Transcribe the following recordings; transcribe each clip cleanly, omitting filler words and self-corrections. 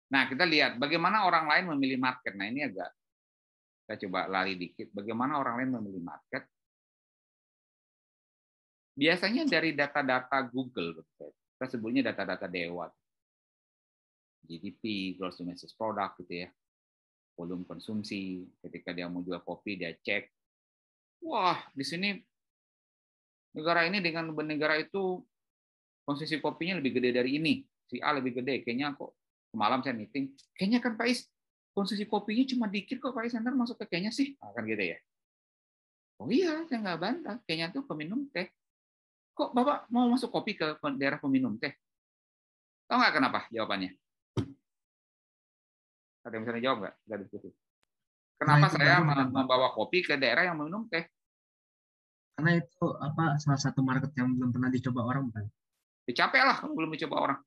Nah, kita lihat bagaimana orang lain memilih market. Nah, ini agak kita coba lari dikit. Bagaimana orang lain memilih market? Biasanya dari data-data Google, kita sebutnya data-data dewa. GDP, gross domestic product gitu ya. Volume konsumsi, ketika dia mau jual kopi dia cek. Wah, di sini negara ini dengan negara itu konsumsi kopinya lebih gede dari ini. Si A lebih gede, kayaknya kok semalam saya meeting, kayaknya kan Pak Is, konsumsi kopinya cuma dikit kok Pak Is, ntar masuk ke kayaknya sih. Nah, kan gitu ya. Oh iya, saya nggak bantah. Kayaknya tuh peminum teh. Kok Bapak mau masuk kopi ke daerah peminum teh? Tahu nggak kenapa jawabannya? Ada yang bisa jawab nggak? Kita diskusi. Karena Kenapa itu saya baru kan, Pak. membawa kopi ke daerah yang meminum teh? Karena itu salah satu market yang belum pernah dicoba orang, Pak. Capek lah kalau belum dicoba orang.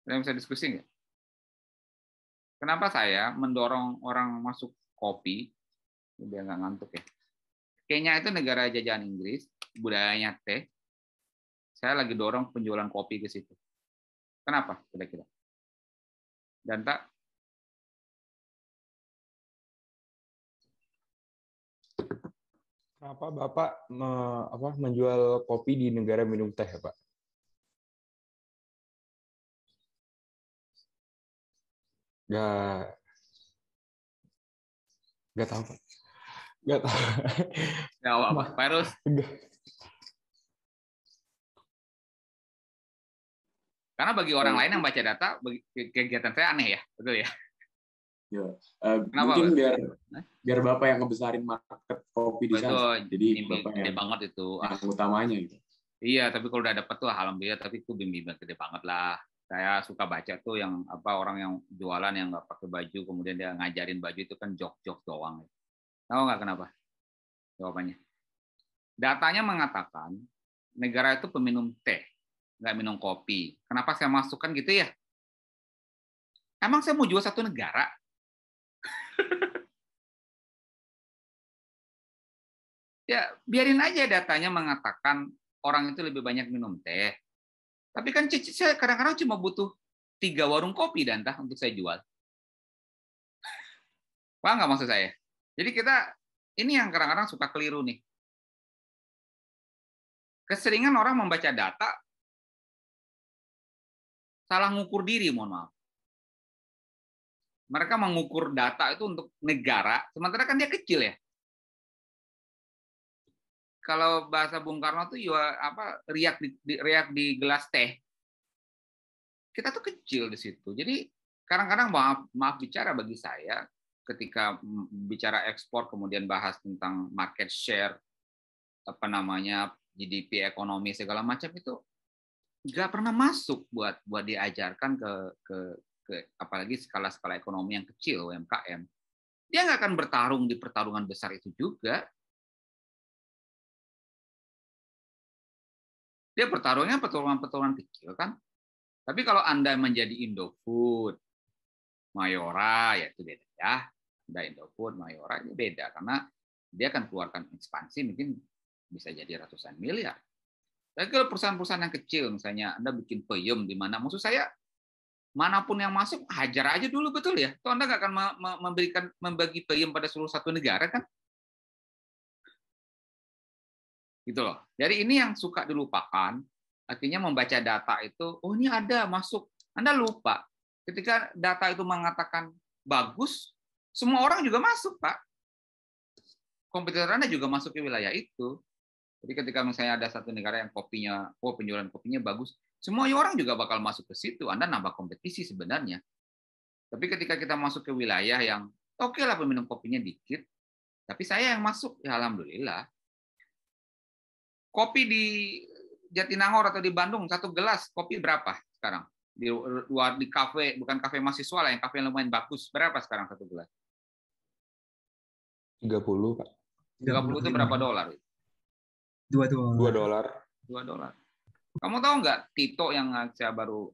Ada yang bisa diskusi nggak? Kenapa saya mendorong orang masuk kopi? Biar nggak ngantuk ya. Kenya itu negara jajahan Inggris, budayanya teh. Saya lagi dorong penjualan kopi ke situ. Kenapa? Kira-kira. Dan tak Kenapa Bapak menjual kopi di negara minum teh, Pak? Nggak, nggak tahu, Pak. Nggak tahu. nggak apa-apa. Virus. Karena bagi orang lain yang baca data, kegiatan saya aneh ya, betul ya? Ya. Kenapa, Mungkin Pak? biar Bapak yang ngebesarin market kopi di sana. Jadi Bapak gede yang banget itu. yang utamanya gitu. Iya, tapi kalau udah dapet tuh alhamdulillah, tapi itu bimbingan gede banget lah. Saya suka baca tuh yang orang yang jualan yang nggak pakai baju, kemudian dia ngajarin baju itu kan jok-jok doang. Tahu nggak kenapa? Jawabannya. Datanya mengatakan negara itu peminum teh, nggak minum kopi. Kenapa saya masukkan gitu ya? Emang saya mau jual satu negara? Ya, biarin aja datanya mengatakan orang itu lebih banyak minum teh. Tapi kan saya kadang-kadang cuma butuh 3 warung kopi dan untuk saya jual. Paham nggak maksud saya? Jadi kita, ini yang kadang-kadang suka keliru nih. Keseringan orang membaca data, salah ngukur diri, mohon maaf. Mereka mengukur data itu untuk negara, sementara kan dia kecil ya. Kalau bahasa Bung Karno tuh riak di gelas teh. Kita tuh kecil di situ. Jadi kadang-kadang maaf bicara bagi saya ketika bicara ekspor kemudian bahas tentang market share GDP ekonomi segala macam itu nggak pernah masuk buat diajarkan ke apalagi skala-skala ekonomi yang kecil UMKM. Dia nggak akan bertarung di pertarungan besar itu juga. Dia pertarungannya pertarungan kecil kan. Tapi kalau Anda menjadi Indofood, Mayora, ya itu beda ya. Anda Indofood, Mayora itu beda karena dia akan keluarkan ekspansi mungkin bisa jadi ratusan miliar. Tapi kalau perusahaan-perusahaan yang kecil, misalnya Anda bikin peyem di mana, maksud saya manapun yang masuk hajar aja dulu, betul ya? Toh Anda nggak akan membagi peyem pada seluruh satu negara kan? Gitu loh. Jadi ini yang suka dilupakan. Artinya membaca data itu, oh ini ada masuk. Anda lupa. Ketika data itu mengatakan bagus, semua orang juga masuk, Pak. Kompetitor Anda juga masuk ke wilayah itu. Jadi ketika misalnya ada satu negara yang penjualan kopinya bagus, semua orang juga bakal masuk ke situ. Anda nambah kompetisi sebenarnya. Tapi ketika kita masuk ke wilayah yang oke lah peminum kopinya dikit, tapi saya yang masuk, ya alhamdulillah. Kopi di Jatinangor atau di Bandung, satu gelas kopi berapa sekarang? Di kafe, bukan kafe mahasiswa lah, yang kafe yang lumayan bagus. Berapa sekarang satu gelas? 30, Pak. 30 itu berapa dolar? $2. $2. Kamu tahu nggak Tito yang saya baru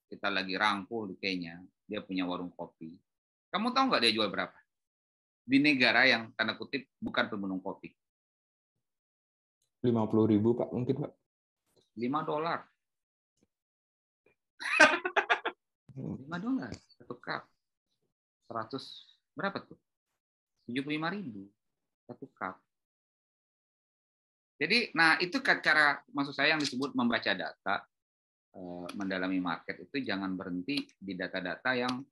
kita lagi rangkul di Kenya, dia punya warung kopi. Kamu tahu nggak dia jual berapa? Di negara yang tanda kutip bukan peminum kopi. 50.000, Pak, mungkin, Pak. $5. $5 satu cup. 100 berapa tuh? 75.000 satu cup. Jadi, nah itu cara maksud saya yang disebut membaca data, mendalami market itu jangan berhenti di data-data yang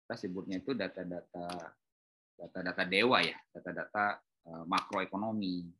kita sebutnya itu data-data dewa ya, data-data makroekonomi.